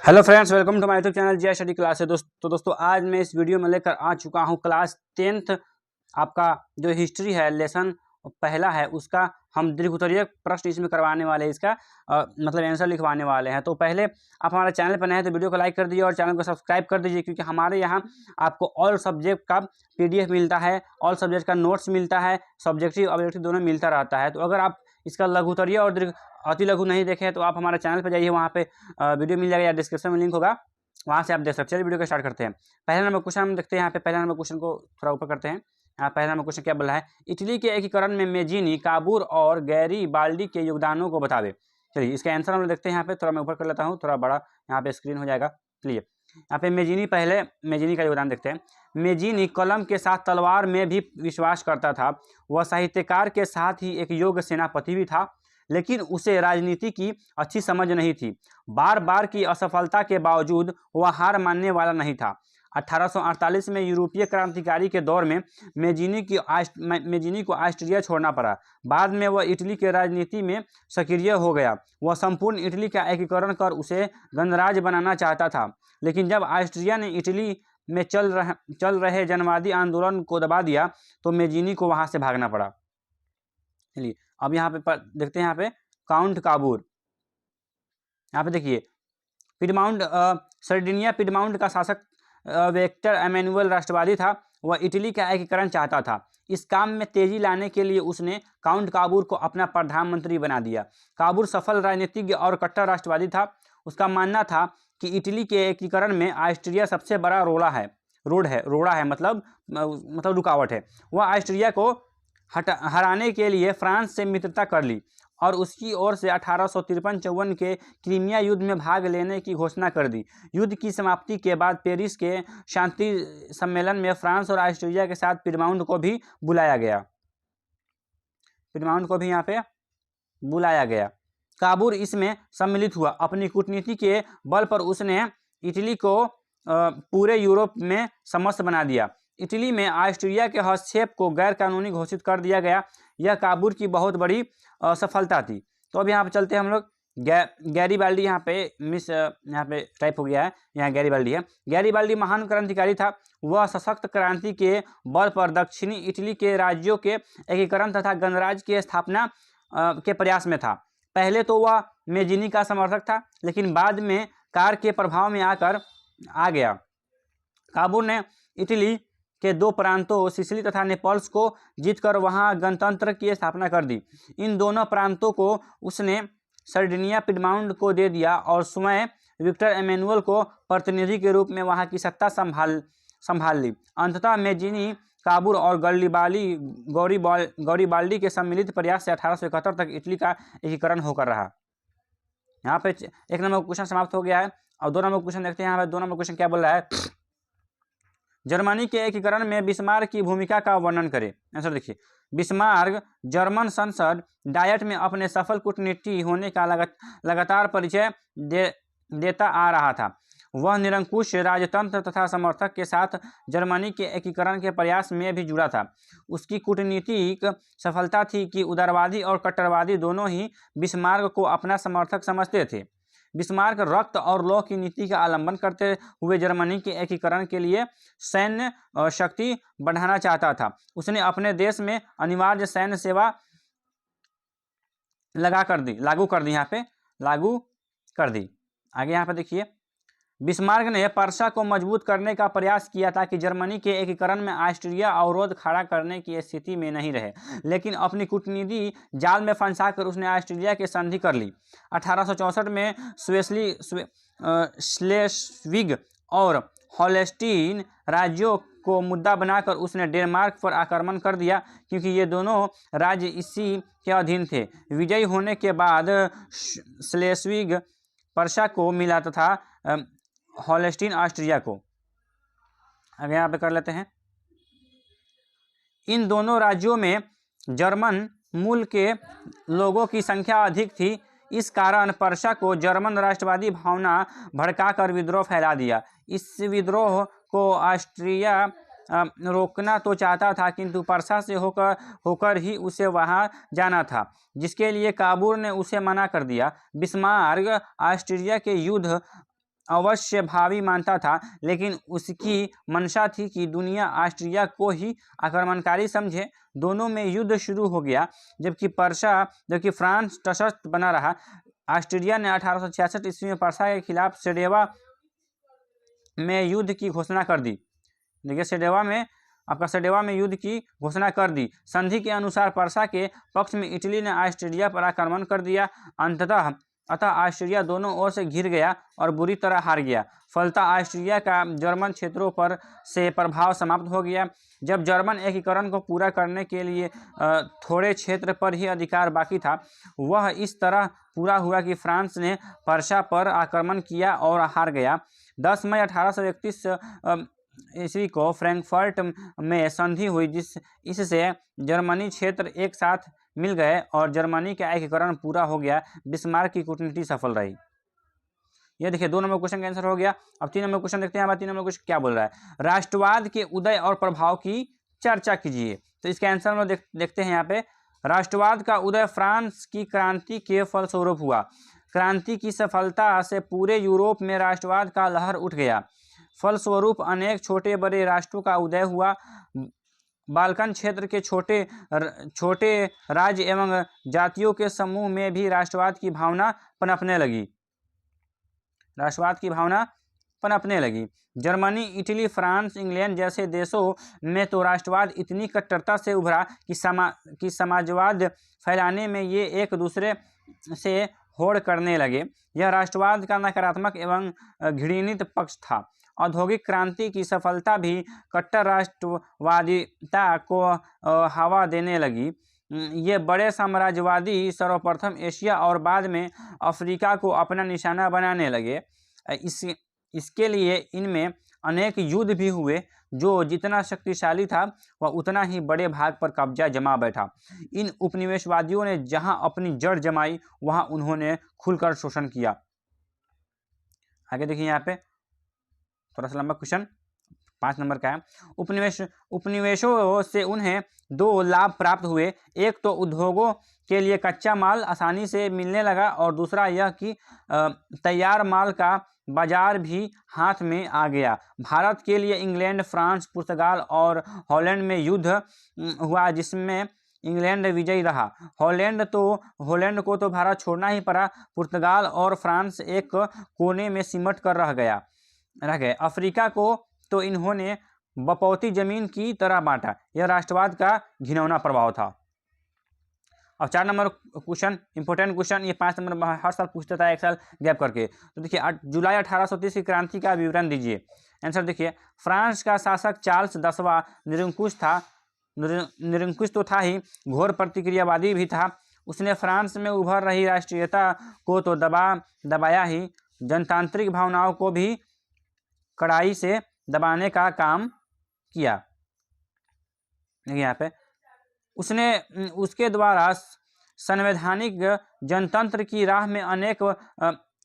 Hello friends, welcome to my YouTube channel G study class है। दोस्तों आज मैं इस वीडियो में लेकर आ चुका हूं क्लास 10th आपका जो हिस्ट्री है लेसन पहला है उसका हम दीर्घ उत्तरीय प्रश्न इसमें करवाने वाले हैं। इसका मतलब आंसर लिखवाने वाले हैं। तो पहले आप हमारे चैनल पर नए हैं तो वीडियो को लाइक कर दीजिए और चैनल को सब्सक्राइब कर दीजिए, क्योंकि हमारे यहाँ आपको ऑल सब्जेक्ट का PDF मिलता है, ऑल सब्जेक्ट का नोट्स मिलता है, सब्जेक्टिव ऑब्जेक्टिव दोनों मिलता रहता है। तो अगर आप इसका लघु उत्तरीय और दीर्घ अति लघु नहीं देखें तो आप हमारे चैनल पर जाइए, वहाँ पे वीडियो मिल जाएगा या डिस्क्रिप्शन में लिंक होगा, वहाँ से आप देख सकते हैं। चलिए वीडियो को स्टार्ट करते हैं। पहला नंबर क्वेश्चन हम देखते हैं। यहाँ पे पहला नंबर क्वेश्चन को थोड़ा ऊपर करते हैं। पहला नंबर क्वेश्चन क्या बोला है, इटली के एकीकरण में मेजीनी, काबूर और गैरीबाल्डी के योगदानों को बतावे। चलिए इसका आंसर हम लोग देखते हैं। यहाँ पे थोड़ा मैं ऊपर कर लेता हूँ, थोड़ा बड़ा यहाँ पे स्क्रीन हो जाएगा। चलिए यहाँ पे मेजीनी का योगदान देखते हैं। मेजीनी कलम के साथ तलवार में भी विश्वास करता था। वह साहित्यकार के साथ ही एक योग्य सेनापति भी था, लेकिन उसे राजनीति की अच्छी समझ नहीं थी। बार बार की असफलता के बावजूद वह हार मानने वाला नहीं था। 1848 में यूरोपीय क्रांतिकारी के दौर में मेजीनी को ऑस्ट्रिया छोड़ना पड़ा। बाद में वह इटली के राजनीति में सक्रिय हो गया। वह संपूर्ण इटली का एकीकरण कर उसे गणराज्य बनाना चाहता था, लेकिन जब ऑस्ट्रिया ने इटली में चल रहे जनवादी आंदोलन को दबा दिया तो मेजीनी को वहां से भागना पड़ा। चलिए अब यहाँ पे देखते हैं। यहाँ पे काउंट काबूर, यहाँ पे देखिए पिडमाउंट सर्डिनिया पिडमाउंट का शासक विक्टर एमेनुअल राष्ट्रवादी था। वह इटली का एकीकरण चाहता था। इस काम में तेजी लाने के लिए उसने काउंट काबूर को अपना प्रधानमंत्री बना दिया। काबूर सफल राजनीतिज्ञ और कट्टर राष्ट्रवादी था। उसका मानना था कि इटली के एकीकरण में ऑस्ट्रिया सबसे बड़ा रोड़ा है मतलब रुकावट है। वह ऑस्ट्रिया को हराने के लिए फ्रांस से मित्रता कर ली और उसकी ओर से 1853-54 के क्रीमिया युद्ध में भाग लेने की घोषणा कर दी। युद्ध की समाप्ति के बाद पेरिस के शांति सम्मेलन में फ्रांस और ऑस्ट्रिया के साथ पिडमाउंट को भी बुलाया गया। काबूर इसमें सम्मिलित हुआ। अपनी कूटनीति के बल पर उसने इटली को पूरे यूरोप में समस्त बना दिया। इटली में ऑस्ट्रिया के हस्तक्षेप को गैर कानूनी घोषित कर दिया गया। यह काबूर की बहुत बड़ी सफलता थी। तो अब यहाँ पे चलते हैं हम लोग। गैरीबाल्डी यहाँ पे टाइप हो गया है, यहाँ गैरीबाल्डी है। गैरीबाल्डी महान क्रांतिकारी था। वह सशक्त क्रांति के बल पर दक्षिणी इटली के राज्यों के एकीकरण तथा गणराज्य की स्थापना के प्रयास में था। पहले तो वह मेजीनी का समर्थक था, लेकिन बाद में कार के प्रभाव में आ गया। काबूर ने इटली के दो प्रांतों सिसिली तथा नेपल्स को जीतकर वहां गणतंत्र की स्थापना कर दी। इन दोनों प्रांतों को उसने सर्डिनिया पिडमाउंट को दे दिया और स्वयं विक्टर एमेनुअल को प्रतिनिधि के रूप में वहां की सत्ता संभाल ली। अंततः मेजीनी, काबूर और गौरीबाल्डी के सम्मिलित प्रयास से 1871 तक इटली का एकीकरण होकर रहा। यहाँ पे एक नंबर क्वेश्चन समाप्त हो गया है और 2 नंबर क्वेश्चन देखते हैं। यहाँ पे 2 नंबर क्वेश्चन क्या बोल रहा है, जर्मनी के एकीकरण में बिस्मार्क की भूमिका का वर्णन करें। आंसर देखिए, बिस्मार्क जर्मन संसद डायट में अपने सफल कूटनीति होने का लगातार परिचय देता आ रहा था। वह निरंकुश राजतंत्र तथा समर्थक के साथ जर्मनी के एकीकरण के प्रयास में भी जुड़ा था। उसकी कूटनीतिक सफलता थी कि उदारवादी और कट्टरवादी दोनों ही बिस्मार्क को अपना समर्थक समझते थे। बिस्मार्क रक्त और लौह की नीति का अवलंबन करते हुए जर्मनी के एकीकरण के लिए सैन्य शक्ति बढ़ाना चाहता था। उसने अपने देश में अनिवार्य सैन्य सेवा लागू कर दी। आगे यहाँ पे देखिए, बिस्मार्क ने पर्सा को मजबूत करने का प्रयास किया ताकि जर्मनी के एकीकरण में ऑस्ट्रिया अवरोध खड़ा करने की स्थिति में नहीं रहे, लेकिन अपनी कूटनीति जाल में फंसाकर उसने ऑस्ट्रिया की संधि कर ली। 1864 में स्लेस्विग और होल्स्टीन राज्यों को मुद्दा बनाकर उसने डेनमार्क पर आक्रमण कर दिया, क्योंकि ये दोनों राज्य इसी के अधीन थे। विजयी होने के बाद स्लेस्विग पर्सा को मिला तथा होल्स्टीन ऑस्ट्रिया को। आगे यहाँ पे कर लेते हैं। इन दोनों राज्यों में जर्मन मूल के लोगों की संख्या अधिक थी। इस कारण पर्सा को जर्मन राष्ट्रवादी भावना भड़काकर विद्रोह फैला दिया। इस विद्रोह को ऑस्ट्रिया रोकना तो चाहता था, किंतु पर्सा से होकर ही उसे वहां जाना था, जिसके लिए काबूर ने उसे मना कर दिया। बिस्मार्क ऑस्ट्रिया के युद्ध अवश्य भावी मानता था, लेकिन उसकी मंशा थी कि दुनिया ऑस्ट्रिया को ही आक्रमणकारी समझे। दोनों में युद्ध शुरू हो गया, जबकि फ्रांस तटस्थ बना रहा। ऑस्ट्रिया ने 1866 ईस्वी में पर्सा के खिलाफ सेडेवा में युद्ध की घोषणा कर दी। देखिए सेडेवा में युद्ध की घोषणा कर दी। संधि के अनुसार पर्सा के पक्ष में इटली ने ऑस्ट्रिया पर आक्रमण कर दिया। अतः ऑस्ट्रिया दोनों ओर से घिर गया और बुरी तरह हार गया। फलतः ऑस्ट्रिया का जर्मन क्षेत्रों पर से प्रभाव समाप्त हो गया। जब जर्मन एकीकरण को पूरा करने के लिए थोड़े क्षेत्र पर ही अधिकार बाकी था, वह इस तरह पूरा हुआ कि फ्रांस ने पर्सा पर आक्रमण किया और हार गया। 10 मई 1831 ईस्वी को फ्रैंकफर्ट में संधि हुई, इससे जर्मनी क्षेत्र एक साथ मिल गए और जर्मनी का एकीकरण पूरा हो गया। बिस्मार्क की कूटनीति सफल रही। ये देखिए 2 नंबर क्वेश्चन का आंसर हो गया। अब 3 नंबर क्वेश्चन देखते हैं। 3 नंबर क्वेश्चन क्या बोल रहा है, राष्ट्रवाद के उदय और प्रभाव की चर्चा कीजिए। तो इसके आंसर में देखते हैं यहाँ पे, राष्ट्रवाद का उदय फ्रांस की क्रांति के फलस्वरूप हुआ। क्रांति की सफलता से पूरे यूरोप में राष्ट्रवाद का लहर उठ गया। फलस्वरूप अनेक छोटे बड़े राष्ट्रों का उदय हुआ। बाल्कन क्षेत्र के छोटे राज्य एवं जातियों के समूह में भी राष्ट्रवाद की भावना पनपने लगी। जर्मनी, इटली, फ्रांस, इंग्लैंड जैसे देशों में तो राष्ट्रवाद इतनी कट्टरता से उभरा कि समाजवाद फैलाने में ये एक दूसरे से होड़ करने लगे। यह राष्ट्रवाद का नकारात्मक एवं घृणित पक्ष था। औद्योगिक क्रांति की सफलता भी कट्टर राष्ट्रवादिता को हवा देने लगी। ये बड़े साम्राज्यवादी सर्वप्रथम एशिया और बाद में अफ्रीका को अपना निशाना बनाने लगे। इसके लिए इनमें अनेक युद्ध भी हुए। जो जितना शक्तिशाली था वह उतना ही बड़े भाग पर कब्जा जमा बैठा। इन उपनिवेशवादियों ने जहां अपनी जड़ जमाई, वहां उन्होंने खुलकर शोषण किया। आगे देखिए यहाँ पे थोड़ा सा लंबा क्वेश्चन 5 नंबर का है। उपनिवेशों से उन्हें 2 लाभ प्राप्त हुए। एक तो उद्योगों के लिए कच्चा माल आसानी से मिलने लगा और दूसरा यह कि तैयार माल का बाजार भी हाथ में आ गया। भारत के लिए इंग्लैंड, फ्रांस, पुर्तगाल और हॉलैंड में युद्ध हुआ, जिसमें इंग्लैंड विजयी रहा। हॉलैंड को तो भारत छोड़ना ही पड़ा। पुर्तगाल और फ्रांस एक कोने में सिमट कर रह गए। अफ्रीका को तो इन्होंने बपौती जमीन की तरह बांटा। यह राष्ट्रवाद का घिनौना प्रभाव था। अब 4 नंबर क्वेश्चन, इंपॉर्टेंट क्वेश्चन, ये 5 नंबर हर साल पूछता था, एक साल गैप करके। तो देखिए जुलाई 1830 की क्रांति का विवरण दीजिए। आंसर देखिए, फ्रांस का शासक चार्ल्स 10वां निरंकुश तो था ही, घोर प्रतिक्रियावादी भी था। उसने फ्रांस में उभर रही राष्ट्रीयता को तो दबाया ही, जनतांत्रिक भावनाओं को भी कड़ाई से दबाने का काम किया। यहाँ पे उसके द्वारा संवैधानिक जनतंत्र की राह में अनेक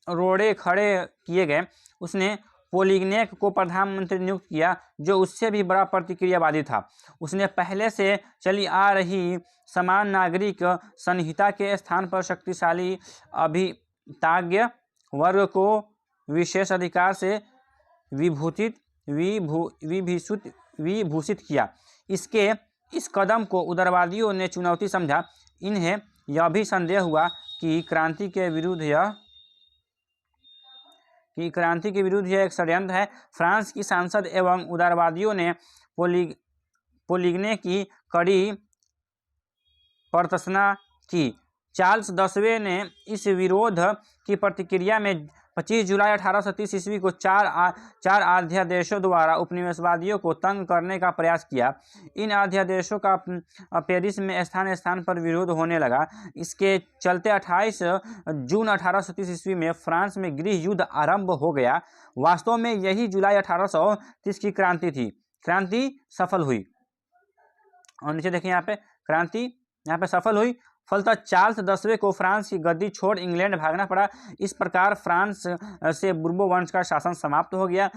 रोड़े खड़े किए गए। उसने पोलिग्नेक को प्रधानमंत्री नियुक्त किया, जो उससे भी बड़ा प्रतिक्रियावादी था। उसने पहले से चली आ रही समान नागरिक संहिता के स्थान पर शक्तिशाली अभिताज्ञ वर्ग को विशेष अधिकार से विभूषित किया। इस कदम को उदारवादियों ने चुनौती समझा। इन्हें यह भी संदेह हुआ कि क्रांति के विरुद्ध यह एक षड्यंत्र है। फ्रांस की सांसद एवं उदारवादियों ने पोलिग्ने की कड़ी प्रशंसा की। चार्ल्स 10वें ने इस विरोध की प्रतिक्रिया में 25 जुलाई 1830 ईस्वी को चार अध्यादेशों द्वारा उपनिवेशवादियों को तंग करने का प्रयास किया। इन अध्यादेशों का पेरिस में स्थान स्थान पर विरोध होने लगा। इसके चलते 28 जून 1830 ईस्वी में फ्रांस में गृह युद्ध आरंभ हो गया। वास्तव में यही जुलाई 1830 की क्रांति थी। क्रांति सफल हुई और नीचे देखिए यहाँ पे क्रांति यहाँ पे सफल हुई। फलतः चार्ल्स 10वें को फ्रांस की गद्दी छोड़ इंग्लैंड भागना पड़ा। इस प्रकार फ्रांस से बुर्बो वंश का शासन समाप्त हो गया।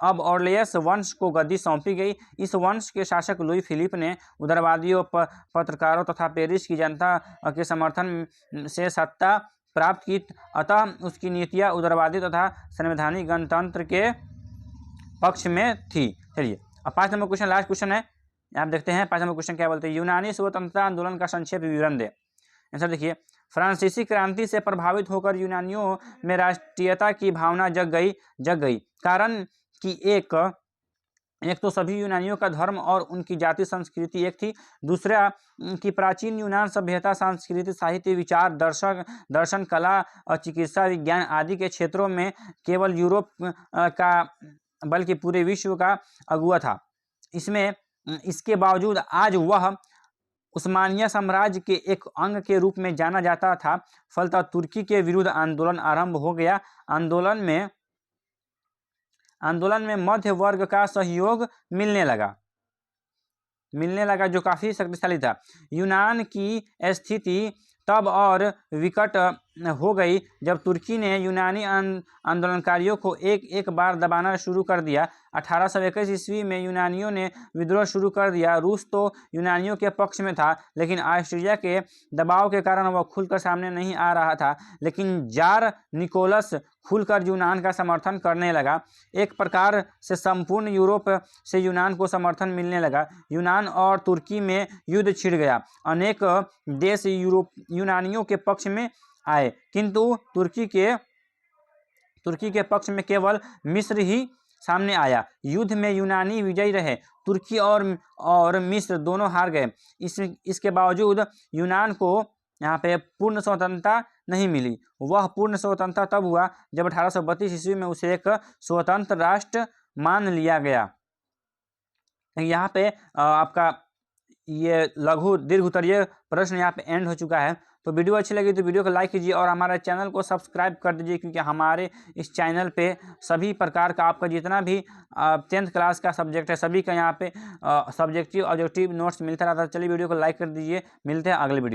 अब ऑर्लियस वंश को गद्दी सौंपी गई। इस वंश के शासक लुई फिलिप ने उदारवादियों, पत्रकारों तथा पेरिस की जनता के समर्थन से सत्ता प्राप्त की, अतः उसकी नीतियाँ उदारवादी तथा संवैधानिक गणतंत्र के पक्ष में थी। चलिए अब 5 नंबर क्वेश्चन, लास्ट क्वेश्चन है, आप देखते हैं 5 नंबर क्वेश्चन क्या बोलते हैं। यूनानी स्वतंत्रता आंदोलन का संक्षेप विवरण दे। आंसर देखिए, फ्रांसीसी क्रांति से प्रभावित होकर यूनानियों में राष्ट्रीयता की भावना जग गई। कारण कि एक तो सभी यूनानियों का धर्म और उनकी जाति संस्कृति एक थी, दूसरा कि प्राचीन यूनान सभ्यता, संस्कृति, साहित्य, विचार, दर्शन, कला और चिकित्सा विज्ञान आदि के क्षेत्रों में केवल यूरोप का बल्कि पूरे विश्व का अगुवा था। इसके बावजूद आज वह उस्मानिया साम्राज्य के एक अंग के रूप में जाना जाता था। फलतः तुर्की के विरुद्ध आंदोलन आरंभ हो गया। आंदोलन में मध्य वर्ग का सहयोग मिलने लगा जो काफी शक्तिशाली था। यूनान की स्थिति तब और विकट हो गई जब तुर्की ने यूनानी आंदोलनकारियों को एक बार दबाना शुरू कर दिया। 1821 ईस्वी में यूनानियों ने विद्रोह शुरू कर दिया। रूस तो यूनानियों के पक्ष में था, लेकिन ऑस्ट्रिया के दबाव के कारण वह खुलकर सामने नहीं आ रहा था। लेकिन जार निकोलस खुलकर यूनान का समर्थन करने लगा। एक प्रकार से संपूर्ण यूरोप से यूनान को समर्थन मिलने लगा। यूनान और तुर्की में युद्ध छिड़ गया। अनेक देश यूनानियों के पक्ष में आए, किंतु तुर्की के पक्ष में केवल मिस्र ही सामने आया। युद्ध में यूनानी विजयी रहे। तुर्की और मिस्र दोनों हार गए। इसके बावजूद यूनान को यहाँ पे पूर्ण स्वतंत्रता नहीं मिली। वह पूर्ण स्वतंत्रता तब हुआ जब 1832 ईस्वी में उसे एक स्वतंत्र राष्ट्र मान लिया गया। यहाँ पे आपका ये लघु दीर्घ उत्तरीय प्रश्न यहाँ पे एंड हो चुका है। तो वीडियो अच्छी लगी तो वीडियो को लाइक कीजिए और हमारे चैनल को सब्सक्राइब कर दीजिए, क्योंकि हमारे इस चैनल पे सभी प्रकार का आपका जितना भी 10th क्लास का सब्जेक्ट है सभी का यहाँ पे सब्जेक्टिव ऑब्जेक्टिव नोट्स मिलता रहता है। चलिए वीडियो को लाइक कर दीजिए, मिलते हैं अगले वीडियो।